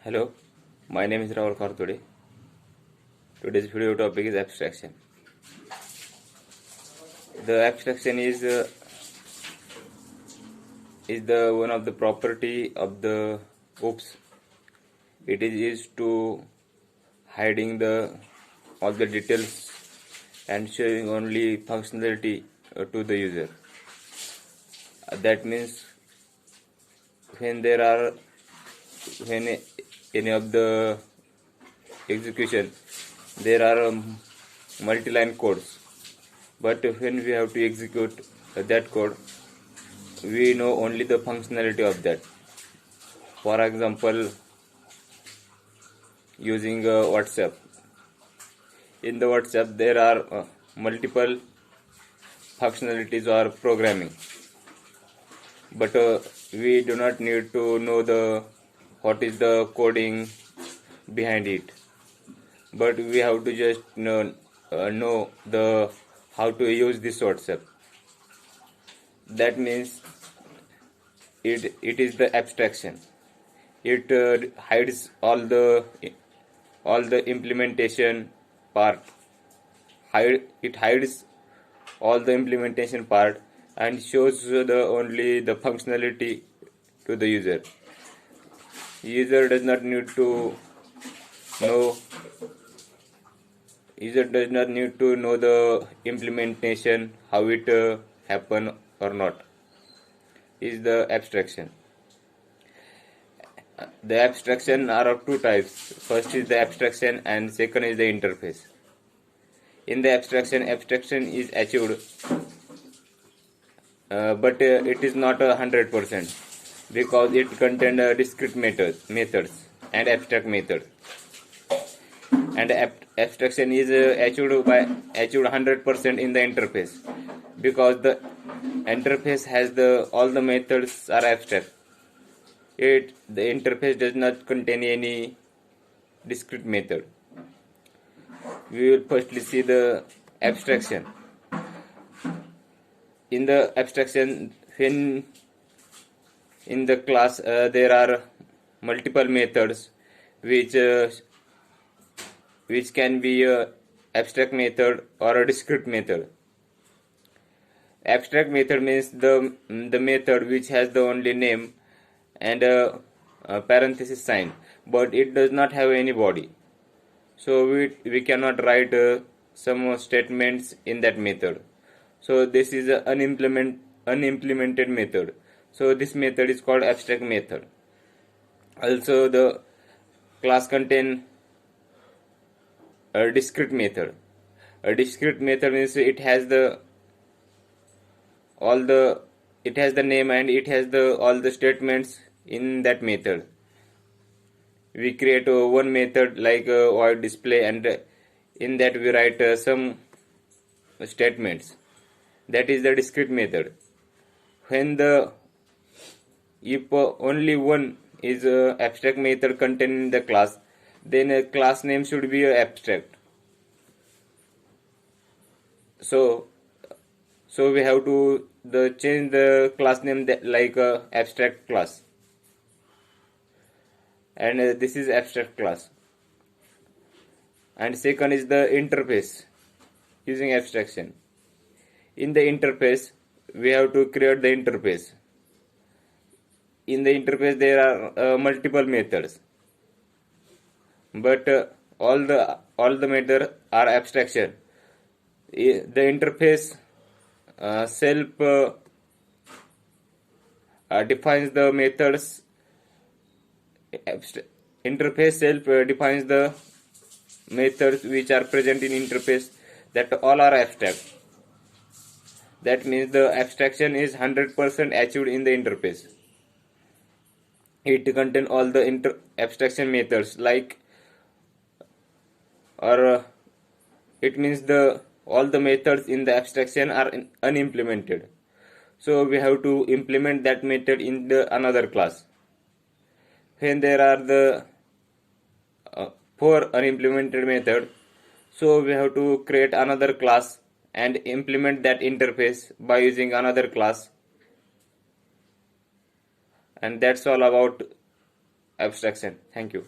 Hello, my name is Rahul Khartode. Today's video topic is abstraction. The abstraction is the one of the property of the OOPS. It is used to hiding the all the details and showing only functionality to the user. That means when there are when any of the execution there are multi-line codes, but when we have to execute that code we know only the functionality of that. For example, using WhatsApp. In the WhatsApp there are multiple functionalities or programming, but we do not need to know the what is the coding behind it, but we have to just know the how to use this WhatsApp. That means it is the abstraction. It hides all the implementation part. It hides all the implementation part and shows the only the functionality to the user. User does not need to know the implementation, how it happen or not. Is the abstraction. The abstraction are of two types. First is the abstraction and second is the interface. In the abstraction is achieved, but it is not 100% because it contains discrete methods and abstract methods. And abstraction is achieved 100% in the interface because the interface has all the methods are abstract. The interface does not contain any discrete method. We will firstly see the abstraction. In the abstraction, when in the class there are multiple methods which can be a abstract method or a discrete method. Abstract method means the method which has the only name and a parenthesis sign, but it does not have any body. So we cannot write some statements in that method. So this is an unimplemented method. So this method is called abstract method. Also the class contain a discrete method. A discrete method means it has the name and it has all the statements in that method. We create one method like void display, and in that we write some statements. That is the discrete method. If only one is abstract method contained in the class, then a class name should be abstract. So we have to change the class name like abstract class, and this is abstract class. And second is the interface using abstraction. In the interface we have to create the interface. In the interface there are multiple methods, but all the methods are abstraction. The interface self defines the methods. Interface self defines the methods which are present in interface, that all are abstract. That means the abstraction is 100% achieved in the interface. It contains all the abstraction methods like, or it means all the methods in the abstraction are unimplemented. So we have to implement that method in the another class. When there are the 4 unimplemented methods, so we have to create another class and implement that interface by using another class. And that's all about abstraction. Thank you.